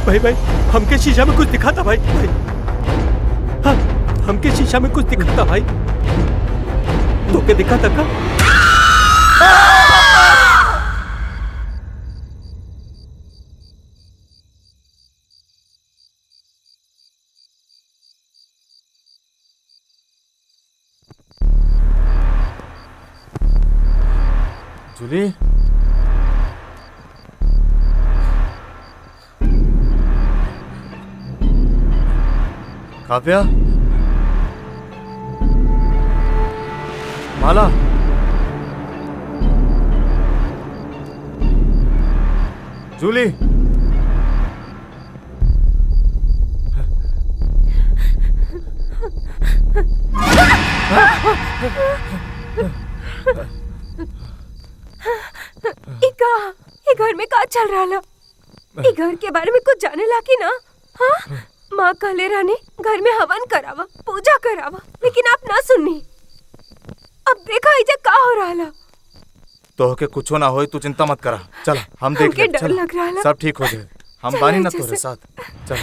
भाई भाई हमके शीशा में कुछ दिखा था भाई। हाँ, हमके शीशा में कुछ दिखा था भाई। तो क्या दिखा था का? जूली, काव्या, माला, जूली, ये घर में का चल रहा ला? ये घर के बारे में कुछ जाने लागी ना? हाँ? माँ कहले रानी घर में हवन करावा, पूजा करावा, लेकिन आप ना सुननी। अब देखा इजे का हो रहा ला। तो के कुछ ना हो, तू चिंता मत करा। चल हम देख ले, डर लग रहा ला। सब ठीक हो जाए। हम बानी ना तोरे साथ। चल।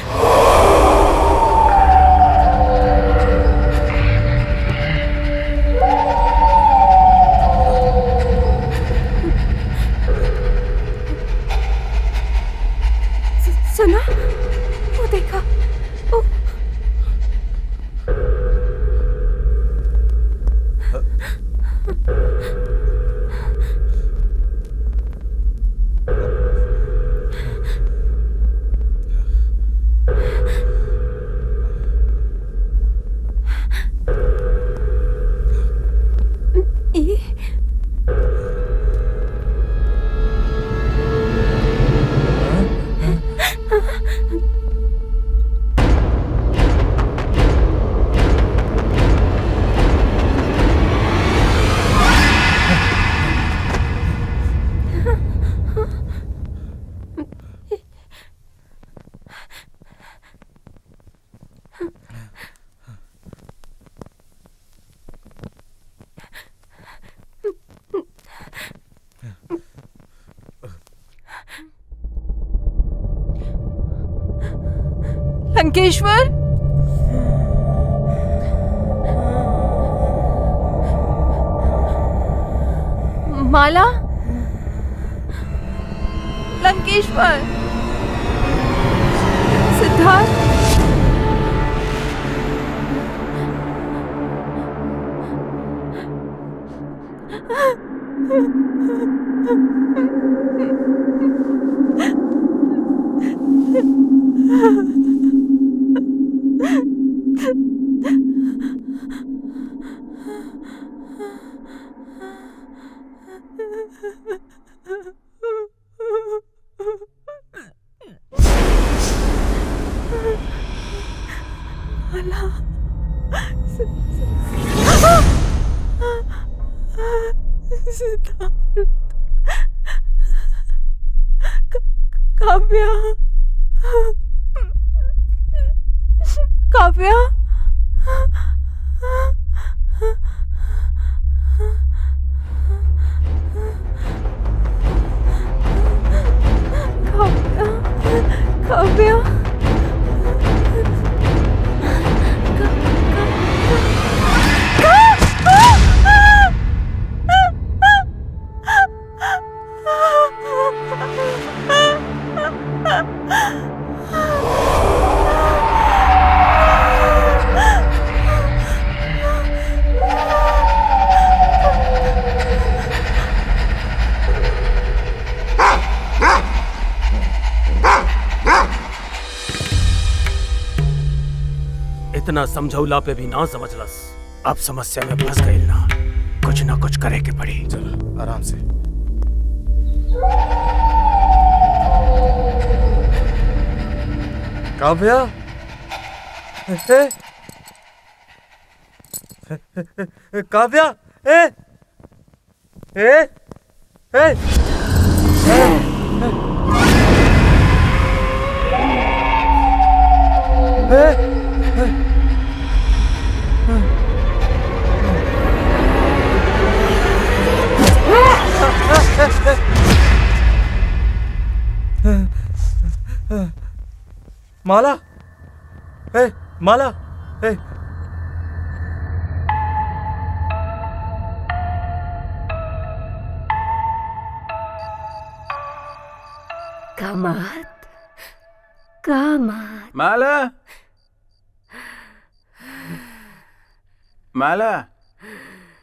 सुना? वो देखा। लंकेश्वर, माला, लंकेश्वर, सिद्धार्थ, काव्या, काव्या, काव्या, इतना समझौला पे भी ना समझलस। अब समस्या में फंस गई ना, कुछ ना कुछ करे के पड़ी। चल आराम से। काव्या, काव्या, ए, ए, ए, ए, ए, माला, ए माला, ए कामत, कामत। माला, माला,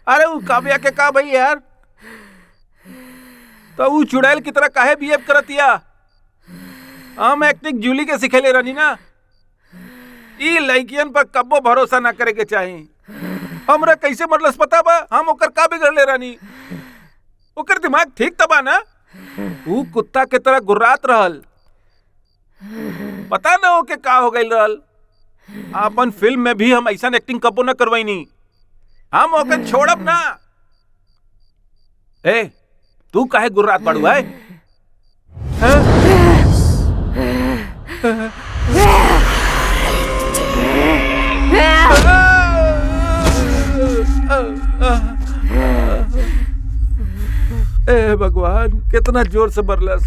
अरे वो काव्या के का भाई यार, तो वो चुड़ैल की तरह काहे बिहेव करतिया? हम एक्टिंग जूली के सिखेले रहनी ना। ई लड़कियन पर कब्बो भरोसा ना करे के चाही। हमरा कैसे मरलस पता बा? हम ओकर का बिगड़ ले रहनी? ओकर दिमाग ठीक तबा ना? वो कुत्ता के तरह गुर्रात रहल, पता ना हो के का हो गई रहल। अपन फिल्म में भी हम ऐसा एक्टिंग कबो न करवाईनी। हम ओके छोड़ब ना। ए तू काहे गुर्रात बाड़ू है? ए भगवान, कितना जोर से बरलस।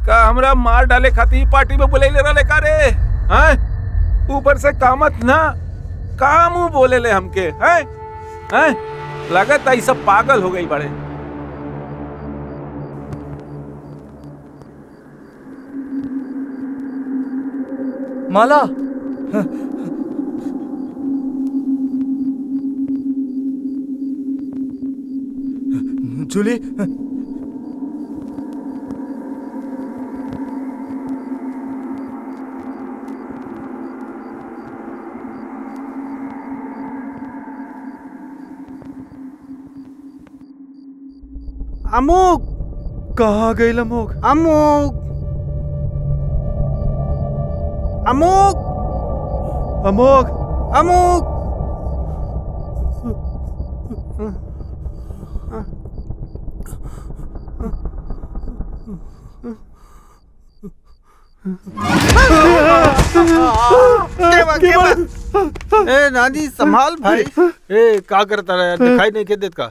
का हमरा मार डाले खाती पार्टी में बुले ले रहा का रे? हैं? ऊपर से कामत ना काम बोले ले हमके, हैं? हैं? लगत है सब पागल हो गई बड़े। माला, जूली, अमुक, कहाँ गई अमोघ? अमुक, अमुक, अमोघ, अमुक। ए नानी संभाल भाई। ए का करता रहा यार, दिखाई नहीं के देत का?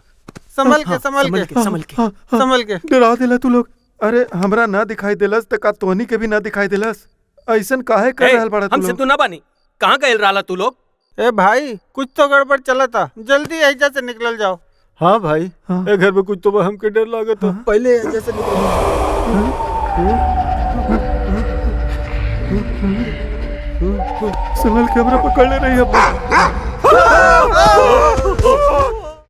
संभल के, संभल के, संभल के, संभल के। डरा देला तू लोग। अरे हमरा ना दिखाई देलस त का तोहनी के भी ना दिखाई देलस? ऐसन काहे कर रहल बड़ा तू हमसे लोग? तू ना बानी, कहाँ गए रहा तू लोग? ए भाई कुछ तो गड़बड़ चला था, जल्दी ऐजा से निकल जाओ। हाँ भाई, हाँ। ए घर में कुछ तो हमके डर लागत। हाँ। पहले ऐजा से संभल के हमरा पकड़ ले रही है।